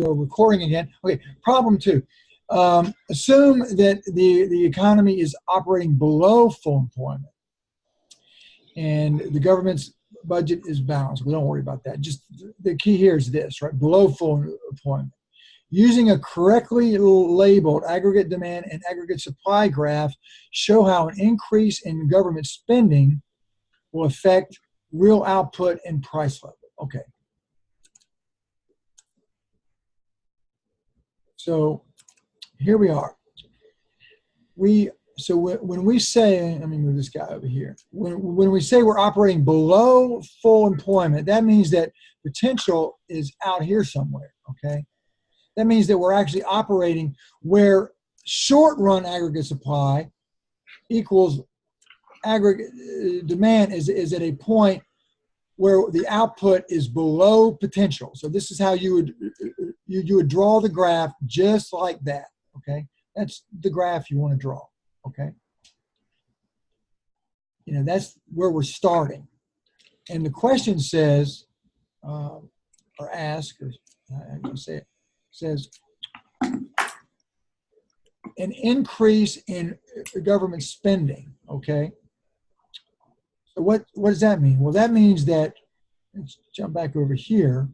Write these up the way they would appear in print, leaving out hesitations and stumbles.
So recording again. Okay, problem 2. Assume that the economy is operating below full employment and the government's budget is balanced. We don't worry about that. Just the key here is this, right? Below full employment. Using a correctly labeled aggregate demand and aggregate supply graph show how an increase in government spending will affect real output and price level. Okay. So here we are. So when we say, let me move this guy over here. When we say we're operating below full employment, that means that potential is out here somewhere, okay? That means that we're actually operating where short-run aggregate supply equals aggregate demand is at a point where the output is below potential. So this is how you would draw the graph just like that, okay? That's the graph you want to draw, okay? You know, that's where we're starting. And the question says, or ask, or I can say it, says, an increase in government spending, okay? So what does that mean? Well, that means that, let's jump back over here,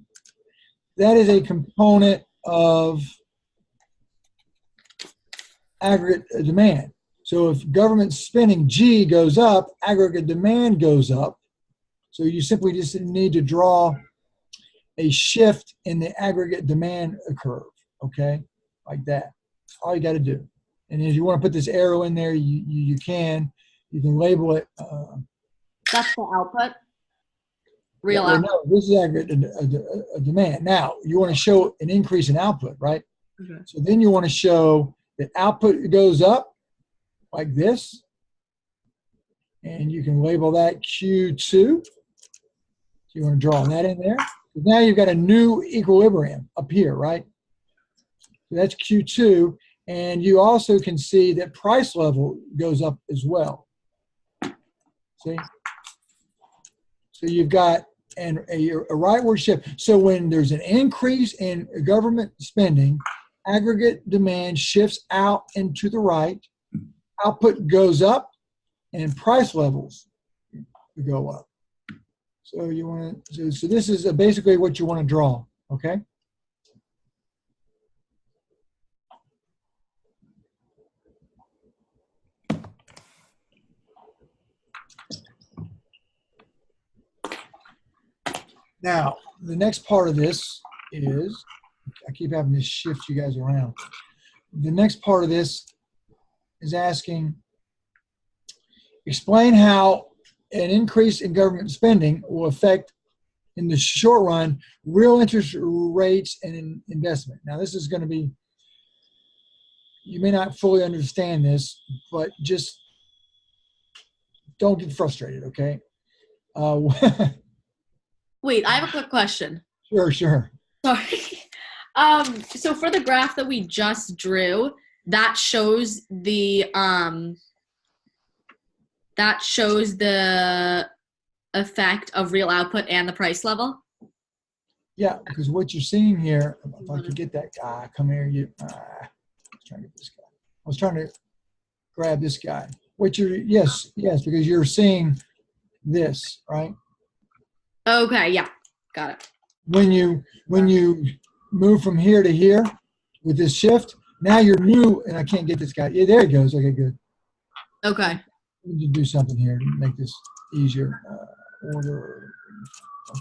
that is a component of aggregate demand. So if government spending G goes up, aggregate demand goes up. So you simply just need to draw a shift in the aggregate demand curve, okay? Like that. All you got to do. And if you want to put this arrow in there, you can. You can label it. That's the output? Real well, output? No, this is aggregate demand. Now, you want to show an increase in output, right? Okay. So then you want to show that output goes up like this. And you can label that Q2. So you want to draw that in there. Now you've got a new equilibrium up here, right? So that's Q2. And you also can see that price level goes up as well. See? So you've got a rightward shift. So when there's an increase in government spending, aggregate demand shifts out and to the right, output goes up, and price levels go up. So you want to. So this is basically what you want to draw. Okay. Now, the next part of this is, I keep having to shift you guys around. The next part of this is asking, explain how an increase in government spending will affect, in the short run, real interest rates and investment. Now, this is going to be, you may not fully understand this, but just don't get frustrated, okay? Wait, I have a quick question. Sure. Sorry. So for the graph that we just drew, that shows the effect of real output and the price level. Yeah, because what you're seeing here, if I could get that guy, come here, I was trying to get this guy. I was trying to grab this guy. Yes, because you're seeing this, right? Okay, yeah, got it. When you move from here to here with this shift, now you're new, and I can't get this guy. Yeah, there he goes. Okay, good. Okay. We need to do something here to make this easier. Order. Okay.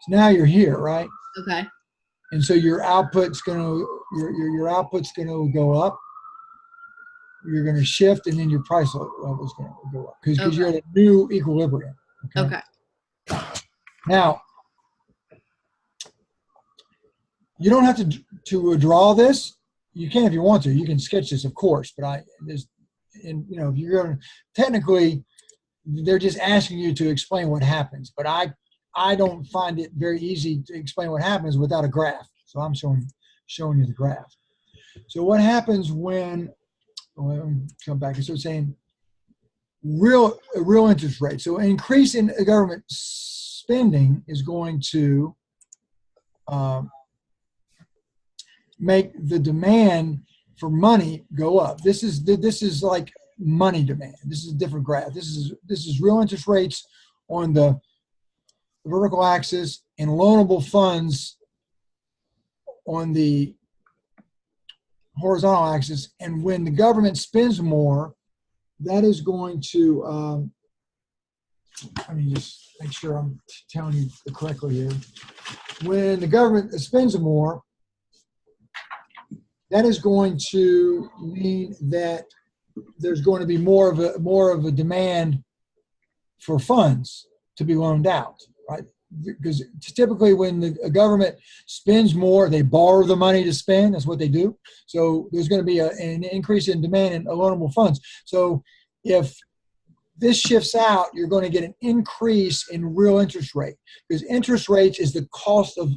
So now you're here, right? Okay. And so your output's gonna go up. You're gonna shift, and then your price level is gonna go up because you're at a new equilibrium. Okay. Now, you don't have to draw this. You can if you want to. You can sketch this, of course. But if you're going to, technically, they're just asking you to explain what happens. But I don't find it very easy to explain what happens without a graph. So I'm showing you the graph. So what happens when come back? So it's saying real interest rate. So an increase in government spending is going to make the demand for money go up. This is like money demand. This is a different graph. This is real interest rates on the vertical axis and loanable funds on the horizontal axis. And when the government spends more, that is going to, let me just make sure I'm telling you correctly here. When the government spends more, that is going to mean that there's going to be more of a demand for funds to be loaned out, right? Because typically when the government spends more, they borrow the money to spend. That's what they do. So there's going to be an increase in demand in loanable funds. So if this shifts out, you're going to get an increase in real interest rate, because interest rates is the cost of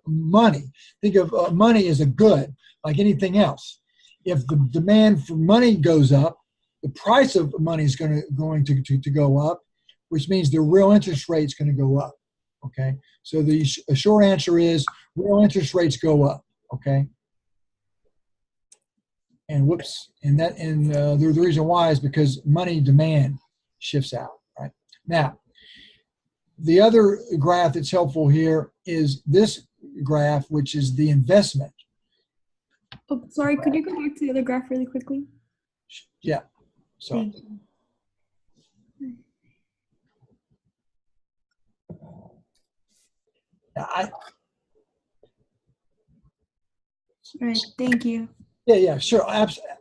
money. Think of money as a good, like anything else. If the demand for money goes up, the price of money is going to go up, which means the real interest rate is going to go up. Okay, so the short answer is real interest rates go up. Okay, and the reason why is because money demand shifts out. Right now, the other graph that's helpful here is this graph, which is the investment. Oh, sorry, could you go back to the other graph really quickly? Yeah. So. Thank you. All right, thank you. Yeah, sure,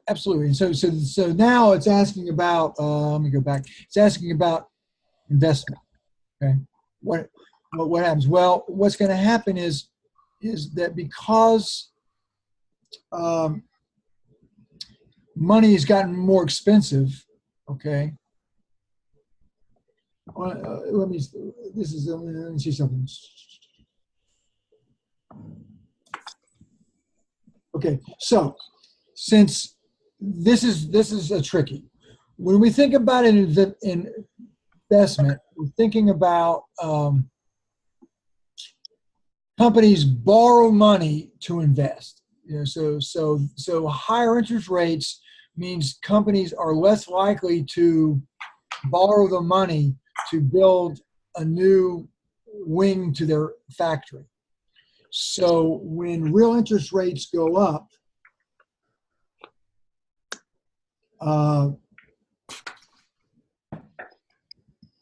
absolutely. So now it's asking about. Let me go back. It's asking about investment. Okay, what happens? Well, what's going to happen is that because money has gotten more expensive. Okay. Let me see something. Okay, so since this is a tricky. When we think about an investment, we're thinking about companies borrow money to invest. You know, so higher interest rates means companies are less likely to borrow the money to build a new wing to their factory. So when real interest rates go up,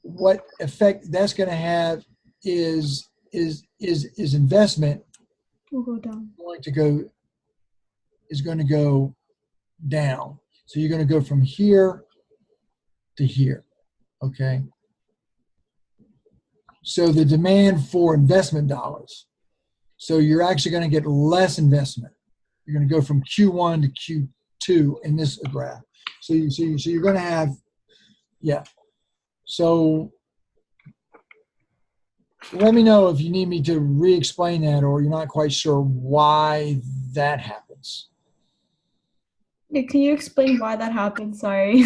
what effect that's going to have is investment We'll go down. Is going to go down. So you're going to go from here to here. Okay. So the demand for investment dollars. So you're actually going to get less investment. You're going to go from Q1 to Q2 in this graph. So you're going to have, yeah. So let me know if you need me to re-explain that, or you're not quite sure why that happens. Yeah, can you explain why that happened? Sorry.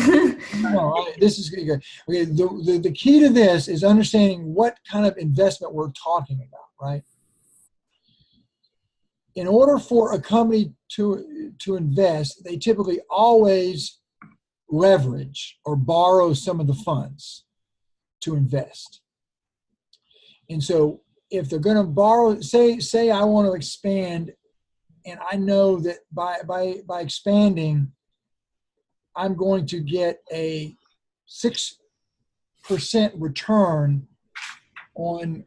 No, this is good. Okay, the key to this is understanding what kind of investment we're talking about, right? In order for a company to invest, they typically always leverage or borrow some of the funds to invest. And so if they're going to borrow, say I want to expand, and I know that by expanding, I'm going to get a 6% return on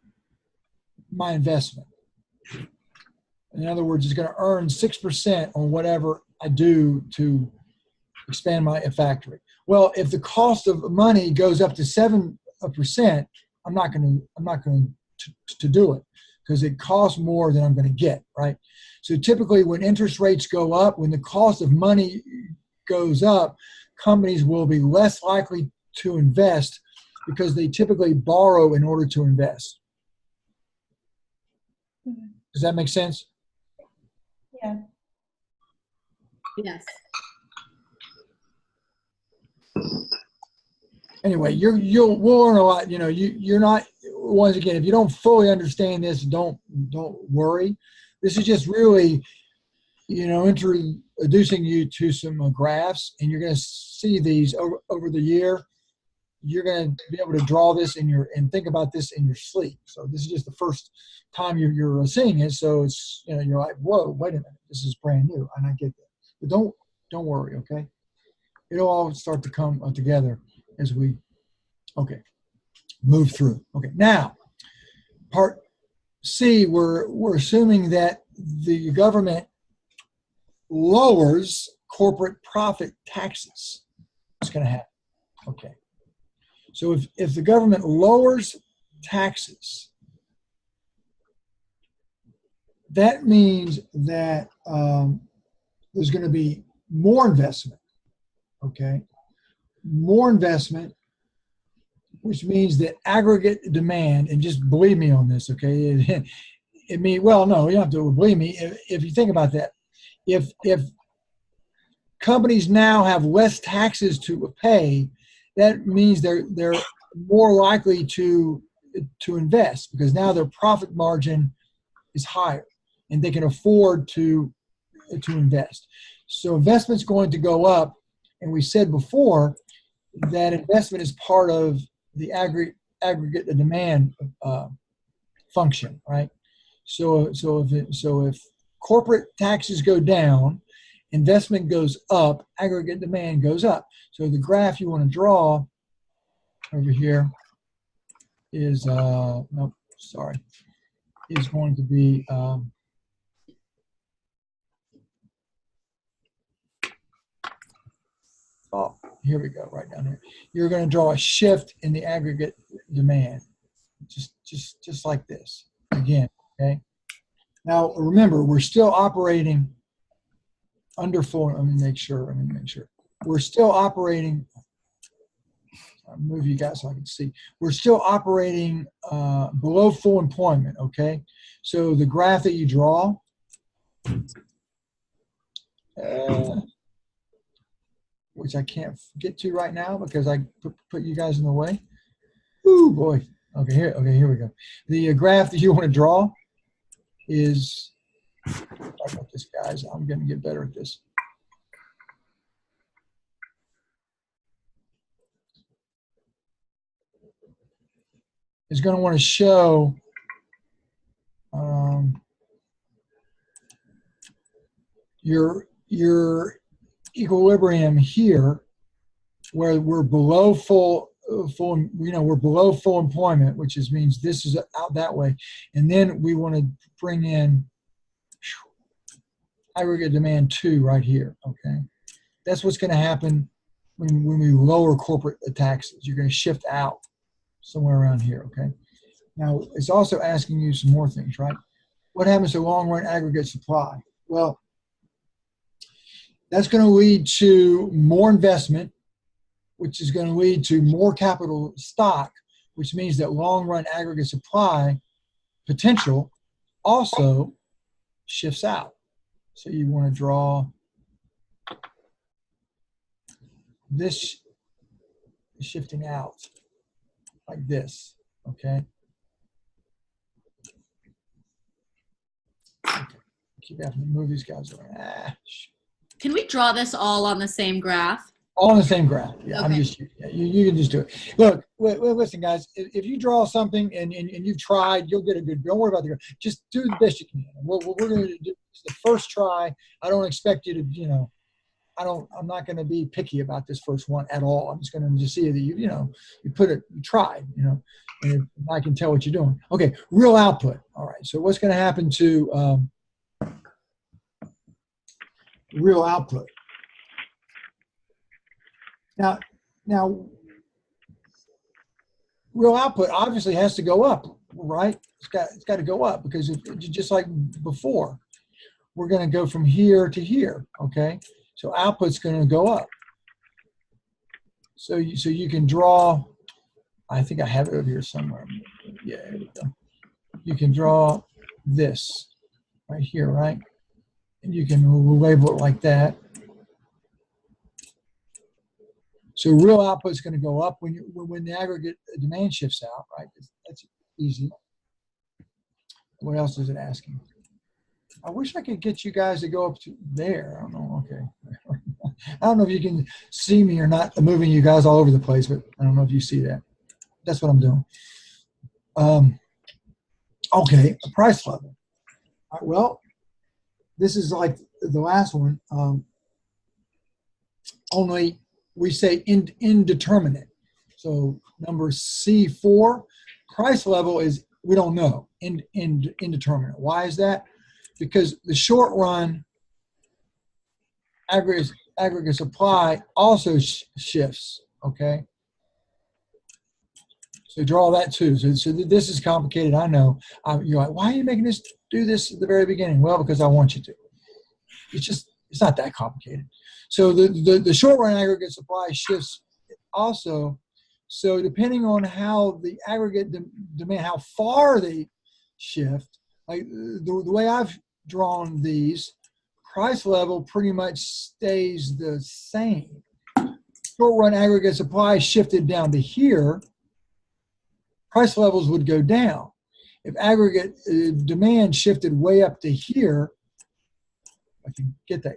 my investment. In other words, it's going to earn 6% on whatever I do to expand my factory. Well, if the cost of money goes up to 7%, I'm not going to do it, because it costs more than I'm going to get, right? So typically when interest rates go up, when the cost of money goes up, companies will be less likely to invest because they typically borrow in order to invest. Does that make sense? Yeah. Yes. Anyway, we'll learn a lot. You know, you're not, once again, if you don't fully understand this, don't worry. This is just really introducing you to some graphs, and you're going to see these over the year. You're going to be able to draw this and think about this in your sleep. So this is just the first time you're seeing it. So it's, you're like, whoa, wait a minute, this is brand new, and I get that. But don't worry, okay? It'll all start to come together as we, move through. Okay, now part C, we're assuming that the government lowers corporate profit taxes. What's going to happen? Okay. So if the government lowers taxes, that means that there's going to be more investment, okay? More investment, which means that aggregate demand, and just believe me on this, okay? It means, well, no, you don't have to believe me. If you think about that, if companies now have less taxes to pay, that means they're more likely to invest, because now their profit margin is higher and they can afford to invest. So investment's going to go up, and we said before that investment is part of the aggregate demand function, right? So if corporate taxes go down, investment goes up, aggregate demand goes up. So the graph you want to draw over here is, is going to be, here we go, right down here. You're going to draw a shift in the aggregate demand, just like this, again, okay? Now, remember, we're still operating under full, let me make sure. We're still operating, I'll move you guys so I can see. We're still operating below full employment, okay? So the graph that you draw, which I can't get to right now because I put you guys in the way. Ooh, boy. Okay, here we go. The graph that you want to draw is, sorry about this, guys. I'm going to get better at this. Is going to want to show your equilibrium here, where we're below full, we're below full employment, which means this is out that way, and then we want to bring in aggregate demand 2 right here. Okay, that's what's going to happen when we lower corporate taxes. You're going to shift out somewhere around here. Okay, now it's also asking you some more things, right? What happens to long run aggregate supply? Well, that's going to lead to more investment, which is going to lead to more capital stock, which means that long run aggregate supply potential also shifts out. So you want to draw this shifting out like this, okay? Keep having to move these guys around. Can we draw this all on the same graph? All on the same graph. Yeah, okay. I'm just, you can just do it. Look, listen, guys, if you draw something and you've tried, you'll get a good, don't worry about the graph. Just do the best you can. What we're going to do is the first try. I don't expect you to, I'm not going to be picky about this first one at all. I'm just going to just see that you tried, and I can tell what you're doing. Okay, real output. All right, so what's going to happen to real output? Now, real output obviously has to go up, right? It's got to go up, because just like before, we're going to go from here to here. Okay, so output's going to go up. So you can draw. I think I have it over here somewhere. Yeah, there we go. You can draw this right here, right? And you can label it like that. So real output is going to go up when the aggregate demand shifts out, right? That's easy. What else is it asking? I wish I could get you guys to go up to there. I don't know. Okay. I don't know if you can see me or not. I'm moving you guys all over the place, but I don't know if you see that. That's what I'm doing. Okay, a price level. All right, well, this is like the last one. Only we say indeterminate. So number C4, price level is we don't know, indeterminate. Why is that? Because the short run aggregate supply also shifts, okay? So draw that too. So this is complicated, I know. You're like, why are you making this do this at the very beginning? Well, because I want you to. It's not that complicated. So the short run aggregate supply shifts also. So depending on how the aggregate demand, how far they shift, like the way I've drawn these, price level pretty much stays the same. Short run aggregate supply shifted down to here, price levels would go down. If aggregate demand shifted way up to here, I can get that,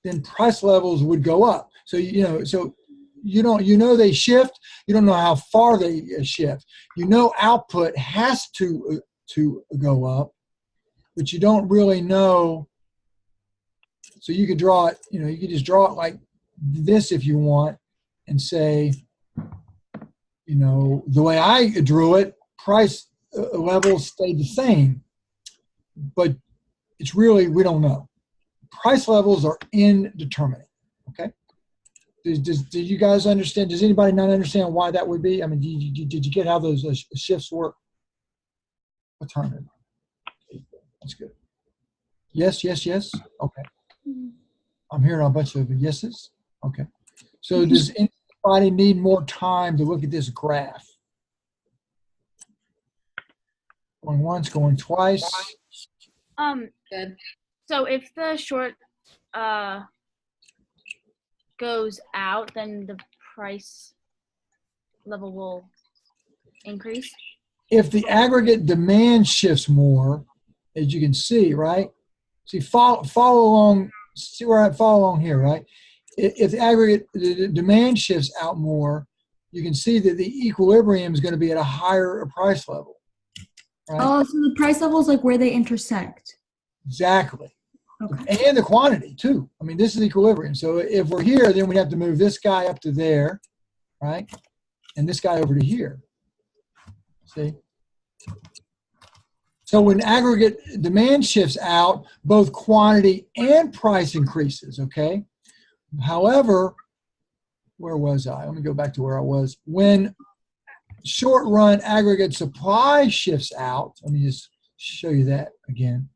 then price levels would go up. So you know they shift. You don't know how far they shift. You know output has to go up, but you don't really know. So you could draw it. You could just draw it like this if you want, and say, the way I drew it, price levels stayed the same, but it's really we don't know. Price levels are indeterminate. Okay. Did you guys understand? Does anybody not understand why that would be? I mean, did you get how those shifts work? What time? That's good. Yes. Okay. I'm hearing a bunch of yeses. Okay. So does anybody need more time to look at this graph? Going once, going twice. Good. So if the short goes out, then the price level will increase. If the aggregate demand shifts more, as you can see, right? See, follow along. See where I follow along here, right? If the aggregate demand shifts out more, you can see that the equilibrium is going to be at a higher price level. Right? Oh, so the price level is like where they intersect. Exactly. Okay. And the quantity too. I mean, this is equilibrium. So if we're here, then we have to move this guy up to there, right? And this guy over to here. See? So when aggregate demand shifts out, both quantity and price increases, okay? However, where was I? Let me go back to where I was. When short run aggregate supply shifts out, let me just show you that again.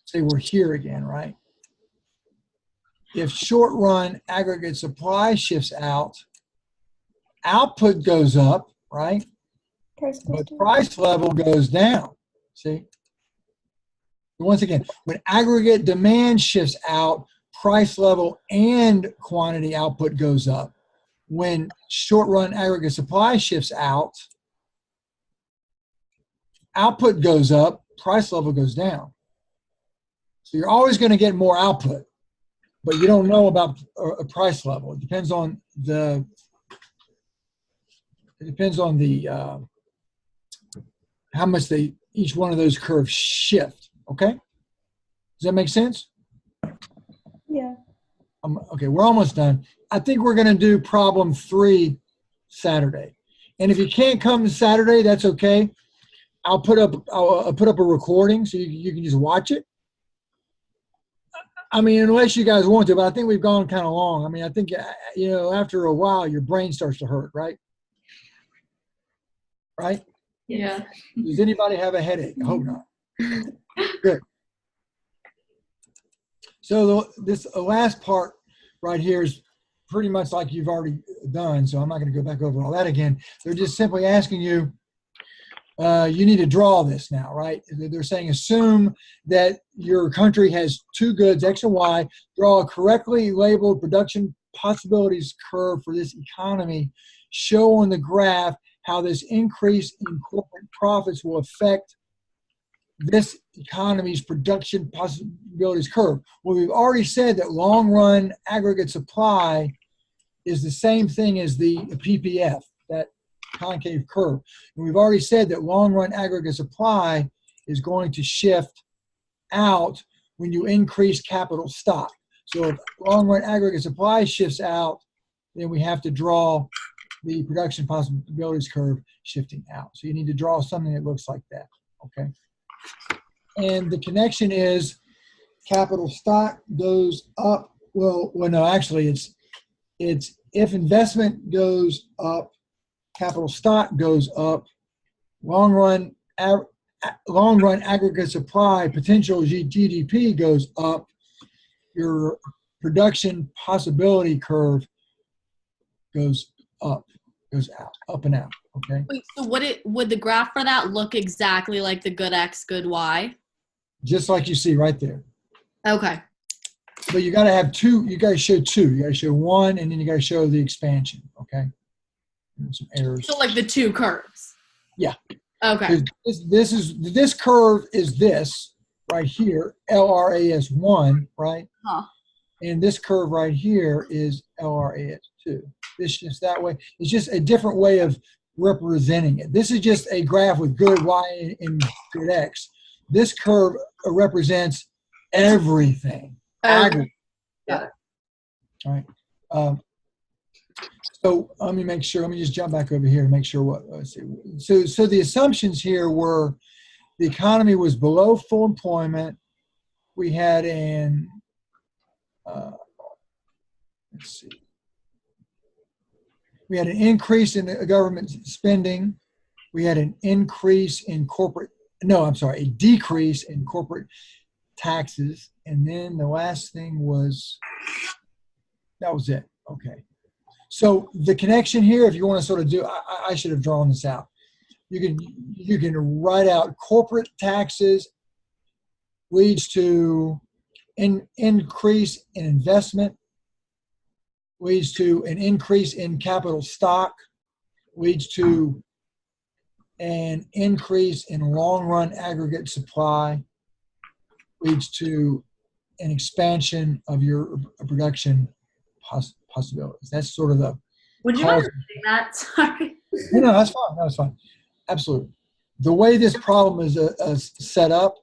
Say we're here again, right? If short run aggregate supply shifts out, output goes up, right? But price level goes down. See? Once again, when aggregate demand shifts out, price level and quantity output goes up. When short run aggregate supply shifts out, output goes up, price level goes down. So you're always going to get more output, but you don't know about a price level. It depends on the how much each one of those curves shift. Okay, does that make sense? Yeah. Okay, we're almost done. I think we're going to do problem 3 Saturday, and if you can't come Saturday, that's okay. I'll put up a recording so you can just watch it. I mean, unless you guys want to, but I think we've gone kind of long. I mean, I think, after a while, your brain starts to hurt, right? Right? Yeah. Does anybody have a headache? I hope not. Good. So this last part right here is pretty much like you've already done, so I'm not going to go back over all that again. They're just simply asking you, you need to draw this now, right? They're saying assume that your country has 2 goods, X and Y. Draw a correctly labeled production possibilities curve for this economy. Show on the graph how this increase in corporate profits will affect this economy's production possibilities curve. Well, we've already said that long run aggregate supply is the same thing as the PPF, that concave curve. And we've already said that long run aggregate supply is going to shift out when you increase capital stock. So if long run aggregate supply shifts out, then we have to draw the production possibilities curve shifting out. So you need to draw something that looks like that, okay? And the connection is capital stock goes up. Well, no, actually it's if investment goes up, capital stock goes up, long run aggregate supply, potential GDP goes up, your production possibility curve goes up, goes out, up and out, okay? Wait, so would the graph for that look exactly like the good X, good Y? Just like you see right there. Okay. But you got to have two, you got to show two. You got to show one, and then you got to show the expansion, okay? And some errors. So like the two curves. Yeah. Okay. This curve is this right here, LRAS1, right? Huh. And this curve right here is LRAS2. This is that way. It's just a different way of representing it. This is just a graph with good Y and good X. This curve represents everything. Aggregate. Got it. All right. So let me make sure. Let me just jump back over here to make sure what. Let's see. So the assumptions here were the economy was below full employment. We had an let's see. We had an increase in the government spending. We had an increase in a decrease in corporate taxes. And then the last thing was, that was it. Okay. So the connection here, if you want to sort of do, I should have drawn this out. You can write out corporate taxes leads to an increase in investment, leads to an increase in capital stock, leads to an increase in long-run aggregate supply, leads to an expansion of your production possibilities. That's sort of the. Would you mind repeating that? Sorry. No, that's fine. That's fine. Absolutely. The way this problem is set up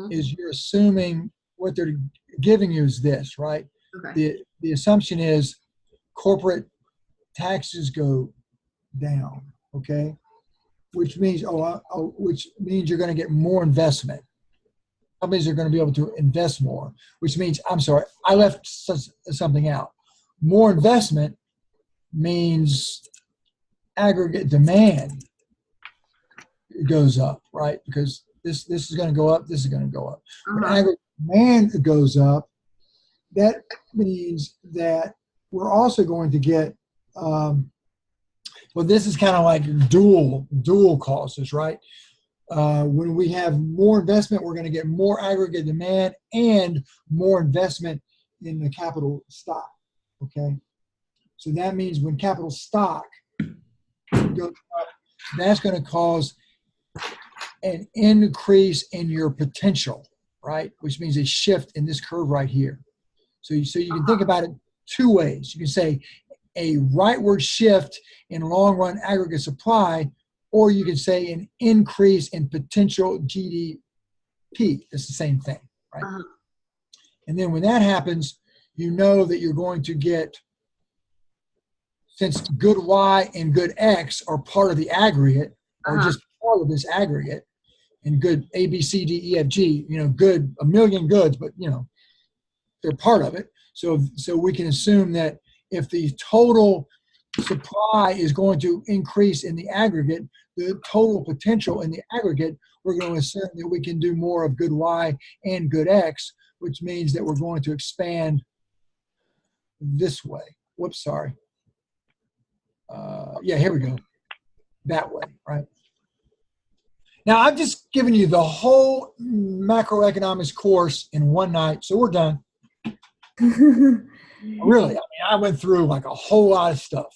is you're assuming what they're giving you is this, right? Okay. The assumption is corporate taxes go down, okay? Which means you're going to get more investment. Companies are going to be able to invest more, which means, I'm sorry, I left something out. More investment means aggregate demand goes up, right? Because this is going to go up, this is going to go up. When aggregate demand goes up, that means that we're also going to get, well, this is kind of like dual causes, right? When we have more investment, we're going to get more aggregate demand and more investment in the capital stock, okay? So that means when capital stock goes up, that's going to cause an increase in your potential, right? Which means a shift in this curve right here. So you can think about it two ways. You can say a rightward shift in long-run aggregate supply, or you could say an increase in potential GDP. It's the same thing, right? And then when that happens, you know that you're going to get, since good Y and good X are part of the aggregate, or just part of this aggregate, and good A, B, C, D, E, F, G, good, a million goods, but, they're part of it. So we can assume that if the total supply is going to increase in the aggregate, the total potential in the aggregate, we're going to assume that we can do more of good Y and good X, which means that we're going to expand this way. Whoops, sorry. Yeah, here we go. That way, right? Now, I've just given you the whole macroeconomics course in one night, so we're done. Really, I went through like a whole lot of stuff.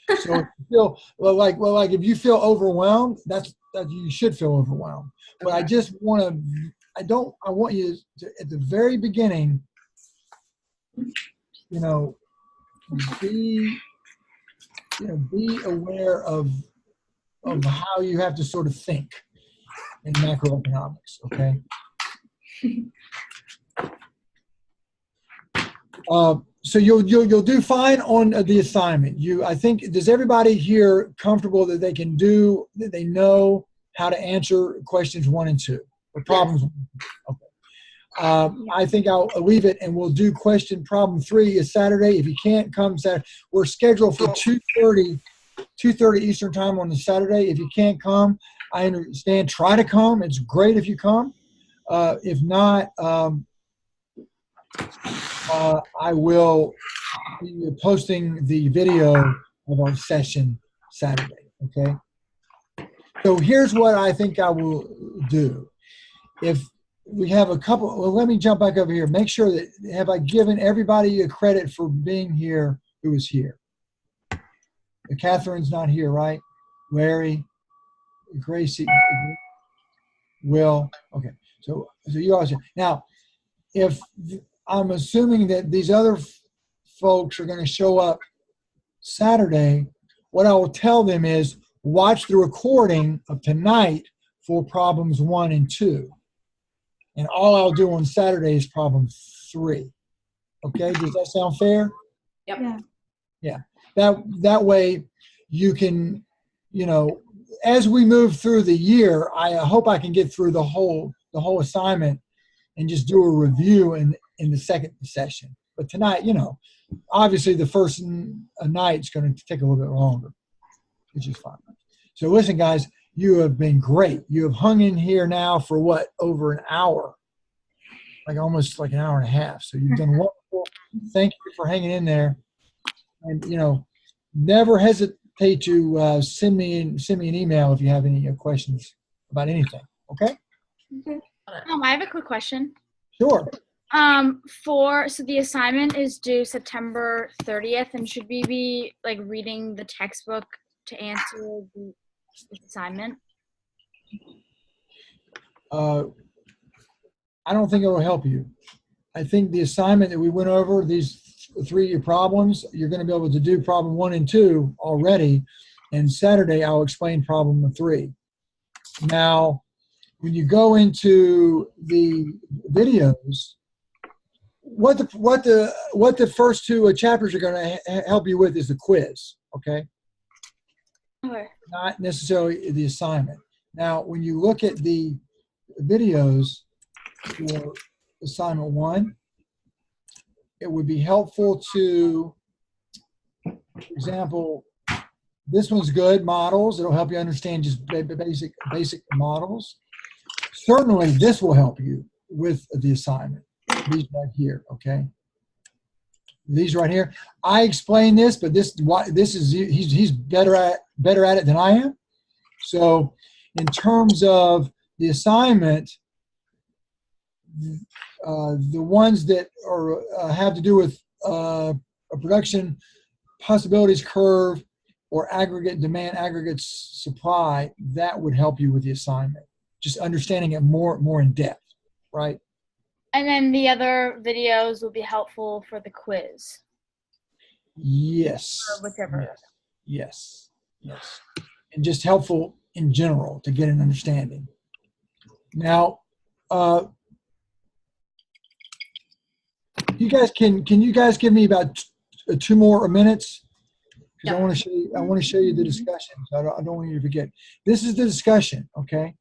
So if you feel like if you feel overwhelmed, that you should feel overwhelmed. But I just want to, I want you to, at the very beginning, be aware of how you have to sort of think in macroeconomics. Okay. So you'll do fine on the assignment. I think, does everybody here comfortable that they know how to answer questions 1 and 2 or problems? Okay. I think I'll leave it, and we'll do problem 3 is Saturday. If you can't come Saturday, we're scheduled for 2:30 Eastern time on the Saturday. If you can't come, I understand. Try to come. It's great if you come. If not, I will be posting the video of our session Saturday. Okay. So here's what I think I will do. If we have a couple, well, let me jump back over here. Make sure that, have I given everybody a credit for being here who is here? Catherine's not here, right? Larry, Gracie, Will. Okay. So you all. Now, if I'm assuming that these other folks are going to show up Saturday, what I will tell them is watch the recording of tonight for problems 1 and 2. And all I'll do on Saturday is problem 3. Okay, does that sound fair? Yep. Yeah. That way you can, as we move through the year, I hope I can get through the whole assignment and just do a review in the second session. But tonight, obviously the first night's going to take a little bit longer, which is fine. So listen, guys, you have been great. You have hung in here now for over an hour, almost like an hour and a half. So you've done wonderful. Thank you for hanging in there. And, never hesitate to send me an email if you have any questions about anything. Okay? I have a quick question. Sure. So the assignment is due September 30th, and should we be reading the textbook to answer the assignment? I don't think it will help you. I think the assignment that we went over, these 3 problems, you're going to be able to do problem 1 and 2 already, and Saturday I'll explain problem 3. Now, when you go into the videos, what the first 2 chapters are going to help you with is the quiz, okay? Okay. Not necessarily the assignment. Now, when you look at the videos for assignment 1, it would be helpful to, for example, this one's good, models. It'll help you understand just basic models. Certainly, this will help you with the assignment. These right here, okay? These right here. I explain this, but this is he's better at it than I am. So, in terms of the assignment, the ones that have to do with a production possibilities curve or aggregate demand, aggregate supply, that would help you with the assignment. Just understanding it more in depth, right? And then the other videos will be helpful for the quiz. Yes. Or whichever. Yes. And just helpful in general to get an understanding. Now, you guys can you guys give me about 2 more minutes? Because I want to show you the discussion. So I don't want you to forget. This is the discussion, okay?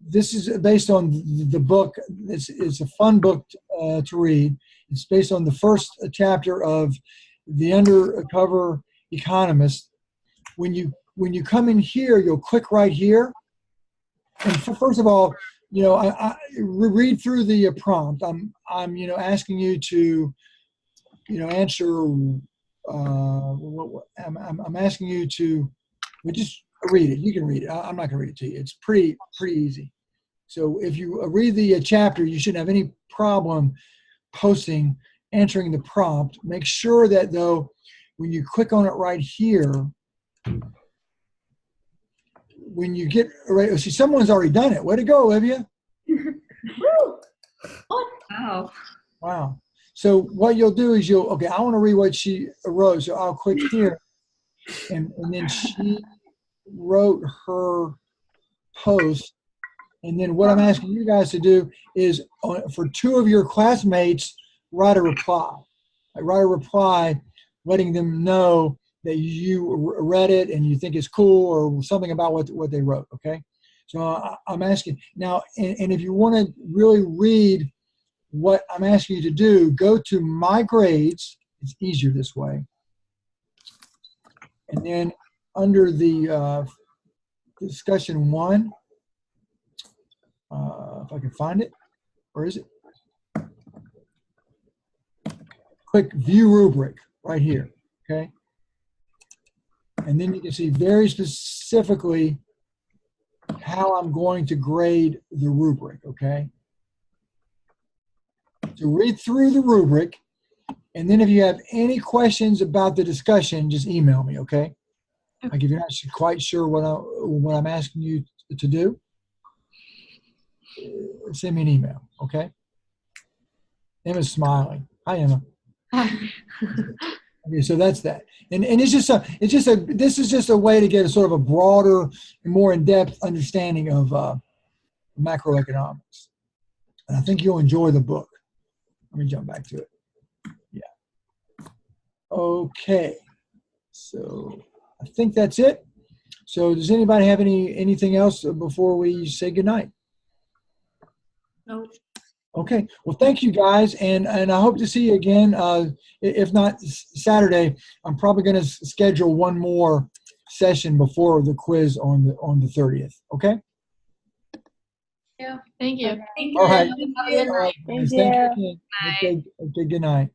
This is based on the book. It's a fun book to read. It's based on the first chapter of The Undercover Economist. When you come in here, you'll click right here. And first of all, I read through the prompt. I'm asking you to, answer. I'm asking you to just read it. You can read it. I'm not going to read it to you. It's pretty easy. So if you read the chapter, you shouldn't have any problem answering the prompt. Make sure that though when you click on it right here, when you get ready, see, someone's already done it. Way to go, Olivia. Wow. Wow. So what you'll do is okay, I want to read what she wrote. So I'll click here. And then she wrote her post. And then what I'm asking you guys to do is for 2 of your classmates, write a reply. Write a reply letting them know that you read it and you think it's cool or something about what they wrote, okay? So I'm asking now, and if you want to really read what I'm asking you to do, go to My Grades. It's easier this way. And then under the discussion 1, if I can find it, where is it? Click View Rubric right here, okay? And then you can see very specifically how I'm going to grade the rubric, okay? So read through the rubric, and then if you have any questions about the discussion, just email me, okay? Like if you're not quite sure what I'm asking you to do, send me an email, okay? Emma's smiling. Hi, Emma. Okay, so that's that, and this is just a way to get a sort of a broader and more in-depth understanding of macroeconomics, and I think you'll enjoy the book. Let me jump back to it. Yeah. Okay. So I think that's it. So does anybody have anything else before we say goodnight? No. Okay. Well, thank you guys, and I hope to see you again. If not Saturday, I'm probably going to schedule one more session before the quiz on the 30th. Okay. Thank you. Thank All right. you. All right, guys. Thank you again. Okay, good night.